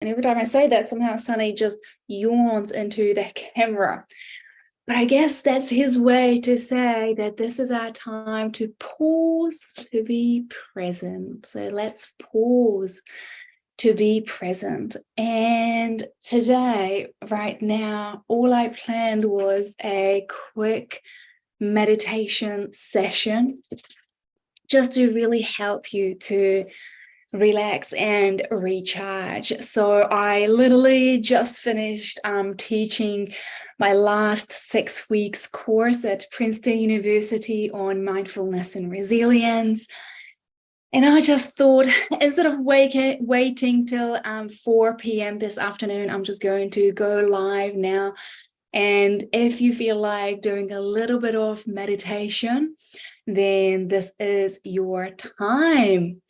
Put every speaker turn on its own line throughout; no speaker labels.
And every time I say that, somehow Sunny just yawns into the camera. But I guess that's his way to say that this is our time to pause, to be present. So let's pause to be present. And today, right now, all I planned was a quick meditation session just to really help you to relax and recharge. So I literally just finished teaching my last 6 weeks course at Princeton University on mindfulness and resilience. And I just thought, instead of waiting till 4 p.m. this afternoon, I'm just going to go live now. And if you feel like doing a little bit of meditation, then this is your time.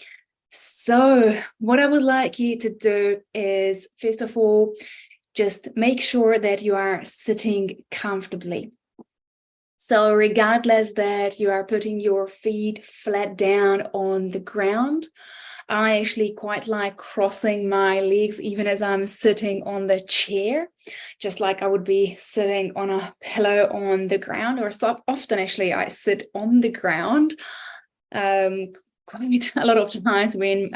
So what I would like you to do is, first of all, just make sure that you are sitting comfortably. So regardless that you are putting your feet flat down on the ground, I actually quite like crossing my legs even as I'm sitting on the chair, just like I would be sitting on a pillow on the ground, or so often actually I sit on the ground. Quite a lot of times when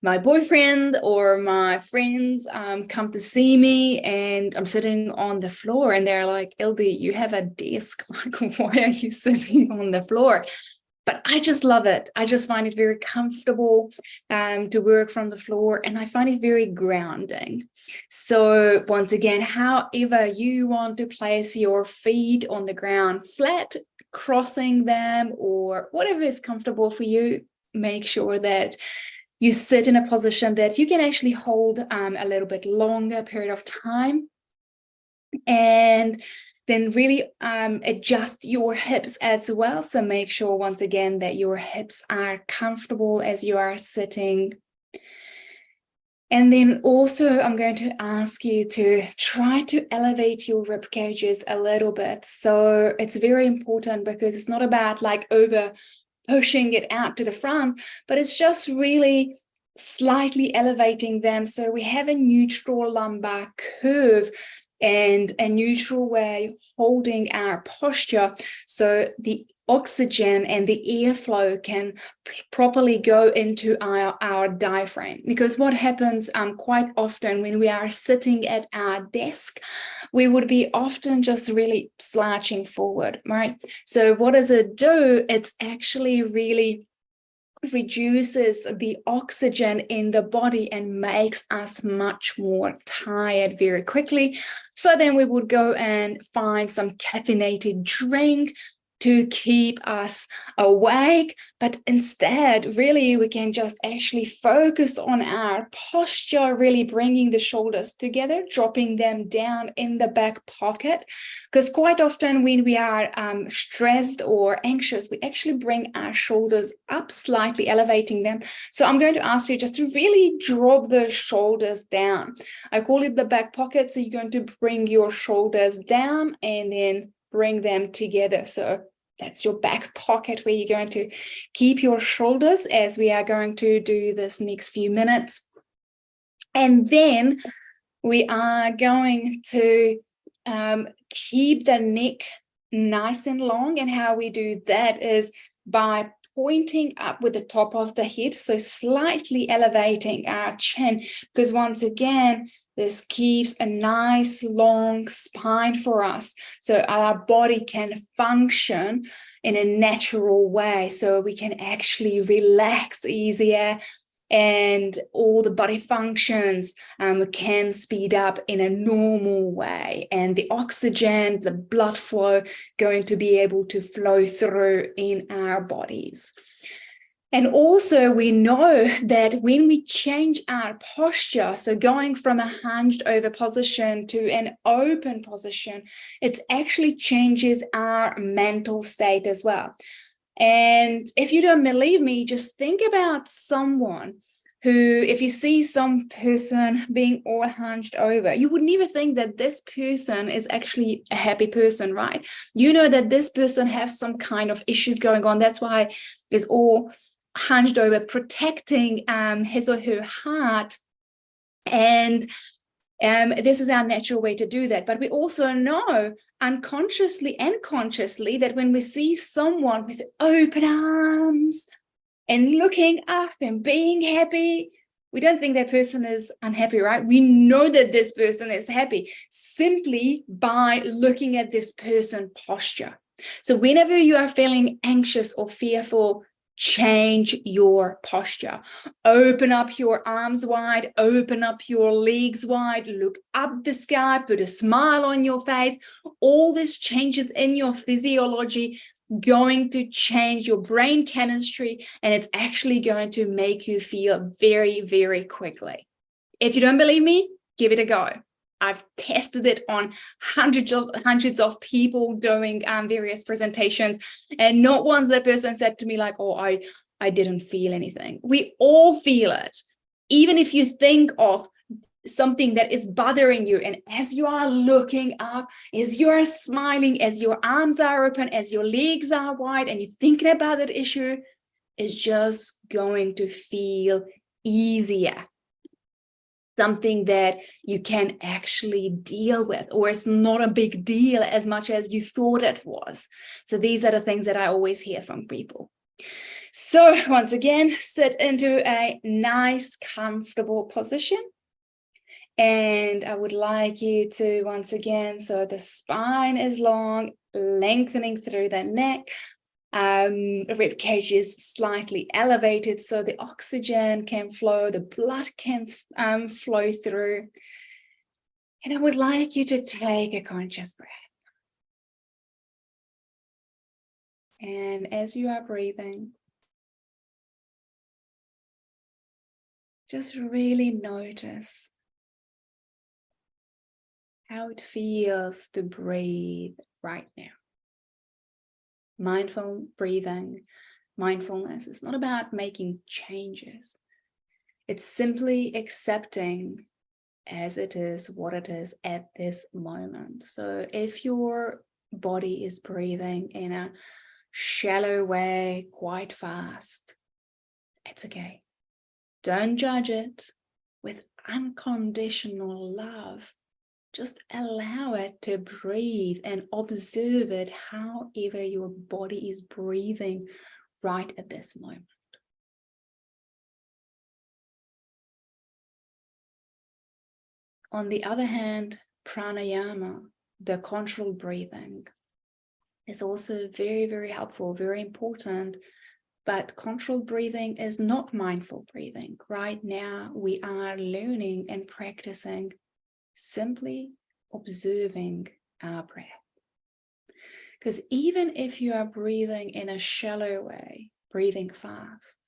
my boyfriend or my friends come to see me and I'm sitting on the floor and they're like, ildy, you have a desk, like why are you sitting on the floor? But I just love it. I just find it very comfortable to work from the floor, and I find it very grounding. So once again, however you want to place your feet on the ground, flat, crossing them, or whatever is comfortable for you, make sure that you sit in a position that you can actually hold a little bit longer period of time. And then really adjust your hips as well. So make sure, once again, that your hips are comfortable as you are sitting. And then also I'm going to ask you to try to elevate your rib cages a little bit. So it's very important, because it's not about like over pushing it out to the front, but it's just really slightly elevating them. So we have a neutral lumbar curve and a neutral way holding our posture, so the oxygen and the airflow can properly go into our diaphragm. Because what happens quite often when we are sitting at our desk, we would be often just really slouching forward, right? So what does it do? It's actually really reduces the oxygen in the body and makes us much more tired very quickly. So then we would go and find some caffeinated drink to keep us awake, but instead really we can just actually focus on our posture, really bringing the shoulders together, dropping them down in the back pocket, because quite often when we are stressed or anxious, we actually bring our shoulders up slightly, elevating them. So I'm going to ask you just to really drop the shoulders down. I call it the back pocket. So you're going to bring your shoulders down and then bring them together. So that's your back pocket, where you're going to keep your shoulders as we are going to do this next few minutes. And then we are going to keep the neck nice and long. And how we do that is by pointing up with the top of the head, so slightly elevating our chin, because once again, this keeps a nice long spine for us, so our body can function in a natural way, so we can actually relax easier, and all the body functions can speed up in a normal way, and the oxygen, the blood flow, going to be able to flow through in our bodies. And also we know that when we change our posture, so going from a hunched over position to an open position, it actually changes our mental state as well. And if you don't believe me, just think about someone who, if you see some person being all hunched over, you would never think that this person is actually a happy person, right? You know that this person has some kind of issues going on. That's why it's all hunched over, protecting his or her heart And this is our natural way to do that. But we also know unconsciously and consciously that when we see someone with open arms and looking up and being happy, we don't think that person is unhappy, right? We know that this person is happy simply by looking at this person posture. So whenever you are feeling anxious or fearful, change your posture. Open up your arms wide, open up your legs wide, look up the sky, put a smile on your face. All these changes in your physiology going to change your brain chemistry, and it's actually going to make you feel very, very quickly. If you don't believe me, give it a go. I've tested it on hundreds of people doing various presentations, and not once that person said to me like, oh, I didn't feel anything. We all feel it. Even if you think of something that is bothering you, and as you are looking up, as you are smiling, as your arms are open, as your legs are wide, and you're thinking about that issue, it's just going to feel easier. Something that you can actually deal with, or it's not a big deal as much as you thought it was. So these are the things that I always hear from people. So once again, sit into a nice, comfortable position. And I would like you to, once again, so the spine is long, lengthening through the neck. Rib cage is slightly elevated so the oxygen can flow, the blood can flow through. And I would like you to take a conscious breath. And as you are breathing, just really notice how it feels to breathe right now. Mindful breathing, mindfulness is not about making changes. It's simply accepting as it is what it is at this moment. So if your body is breathing in a shallow way, quite fast, it's okay. Don't judge it. With unconditional love, just allow it to breathe and observe it however your body is breathing right at this moment. On the other hand, pranayama, the controlled breathing, is also very, very helpful, very important. But controlled breathing is not mindful breathing. Right now, we are learning and practicing simply observing our breath. Because even if you are breathing in a shallow way, breathing fast,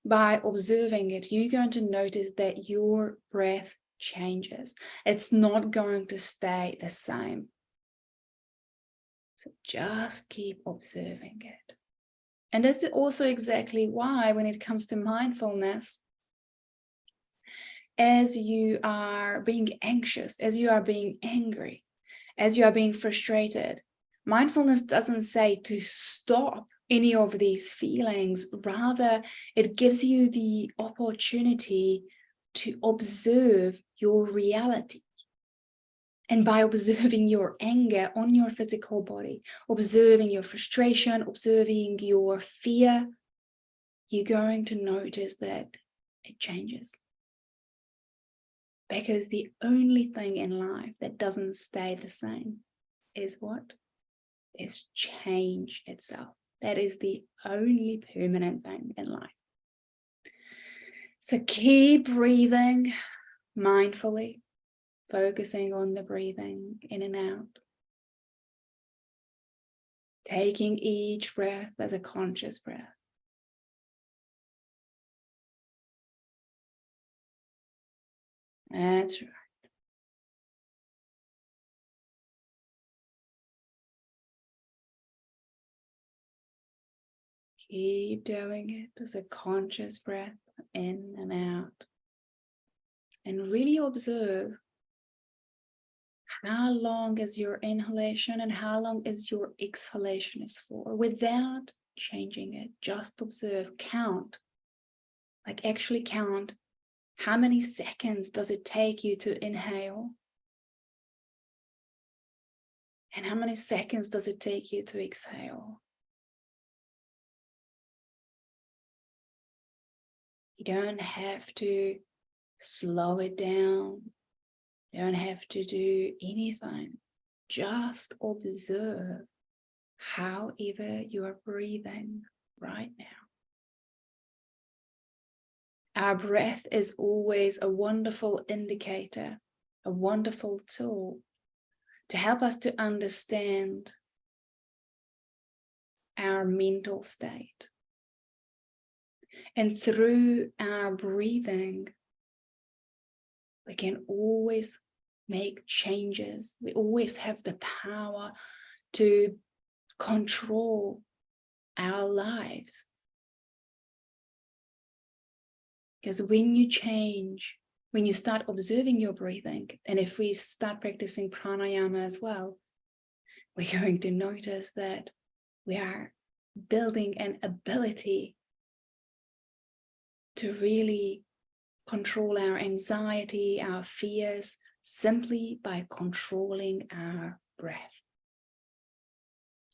by observing it, you're going to notice that your breath changes. It's not going to stay the same. So just keep observing it. And this is also exactly why when it comes to mindfulness, as you are being anxious, as you are being angry, as you are being frustrated, mindfulness doesn't say to stop any of these feelings. Rather, it gives you the opportunity to observe your reality. And by observing your anger on your physical body, observing your frustration, observing your fear, you're going to notice that it changes. Because the only thing in life that doesn't stay the same is what? Is change itself. That is the only permanent thing in life. So keep breathing mindfully, focusing on the breathing in and out. Taking each breath as a conscious breath. That's right. Keep doing it as a conscious breath in and out. And really observe how long is your inhalation and how long is your exhalation is for, without changing it. Just observe, count, like actually count How many seconds does it take you to inhale? And how many seconds does it take you to exhale? You don't have to slow it down. You don't have to do anything. Just observe however you are breathing right now. Our breath is always a wonderful indicator, a wonderful tool to help us to understand our mental state. And through our breathing, we can always make changes. We always have the power to control our lives. Because when you change, when you start observing your breathing, and if we start practicing pranayama as well, we're going to notice that we are building an ability to really control our anxiety, our fears, simply by controlling our breath.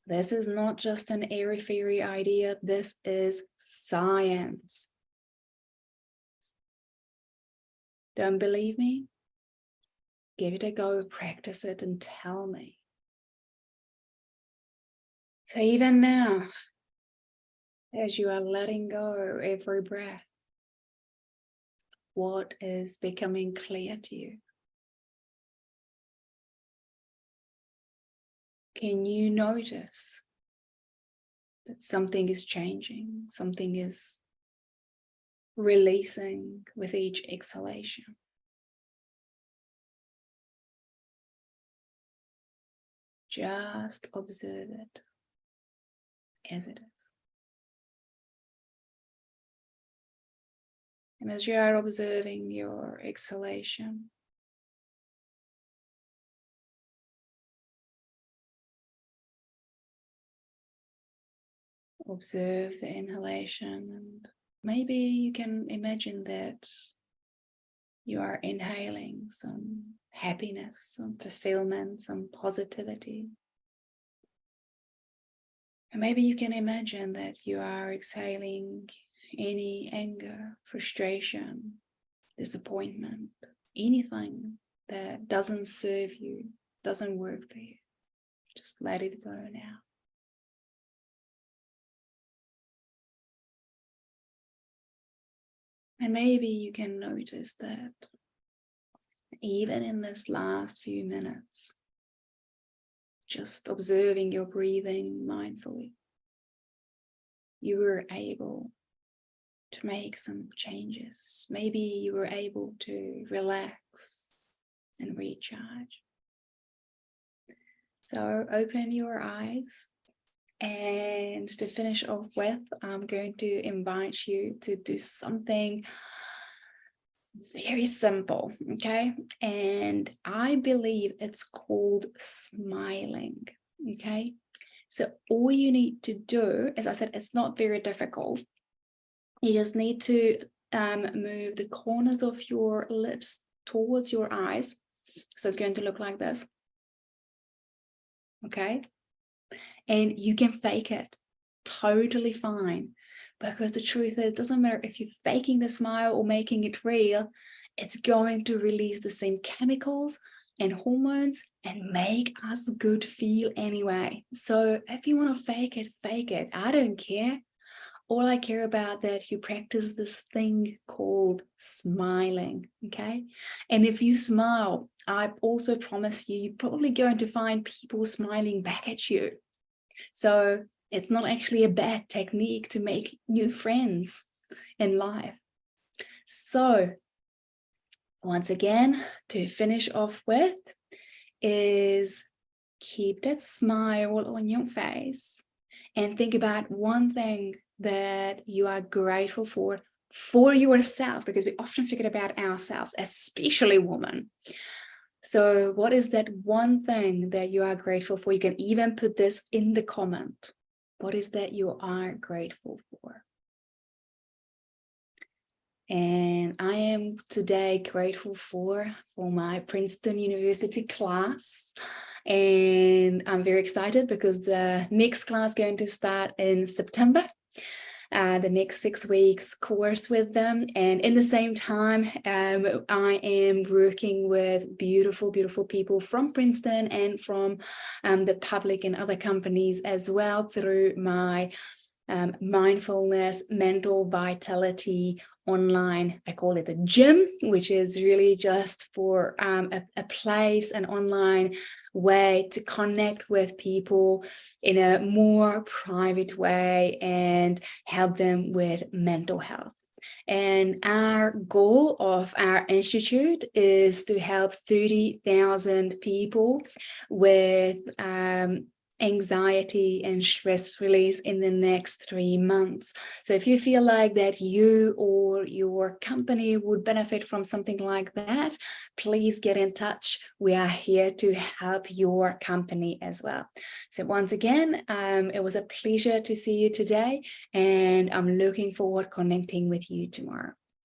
This is not just an airy-fairy idea. This is science. Don't believe me? Give it a go, practice it, and tell me. So even now, as you are letting go every breath, what is becoming clear to you? Can you notice that something is changing, something is releasing with each exhalation? Just observe it as it is. And as you are observing your exhalation, observe the inhalation, and maybe you can imagine that you are inhaling some happiness, some fulfillment, some positivity. And maybe you can imagine that you are exhaling any anger, frustration, disappointment, anything that doesn't serve you, doesn't work for you. Just let it go now. And maybe you can notice that even in this last few minutes, just observing your breathing mindfully, you were able to make some changes. Maybe you were able to relax and recharge. So open your eyes. And to finish off with, I'm going to invite you to do something very simple, okay? And I believe it's called smiling, okay? So all you need to do, as I said, it's not very difficult. You just need to move the corners of your lips towards your eyes. So it's going to look like this, okay? And you can fake it, totally fine. Because the truth is, it doesn't matter if you're faking the smile or making it real, it's going to release the same chemicals and hormones and make us good feel anyway. So if you want to fake it, fake it. I don't care. All I care about that you practice this thing called smiling, okay? And if you smile, I also promise you, you're probably going to find people smiling back at you. So it's not actually a bad technique to make new friends in life. So once again, to finish off with is keep that smile on your face and think about one thing that you are grateful for yourself, because we often forget about ourselves, especially women. So what is that one thing that you are grateful for? You can even put this in the comment. What is that you are grateful for? And I am today grateful for my Princeton University class. And I'm very excited because the next class is going to start in September. The next 6 weeks course with them. And in the same time, I am working with beautiful, beautiful people from Princeton and from the public and other companies as well through my mindfulness, mental vitality online. I call it a gym, which is really just for a place, an online way to connect with people in a more private way and help them with mental health. And our goal of our institute is to help 30,000 people with anxiety and stress release in the next 3 months. So if you feel like that you or your company would benefit from something like that, please get in touch. We are here to help your company as well. So once again, it was a pleasure to see you today, and I'm looking forward to connecting with you tomorrow.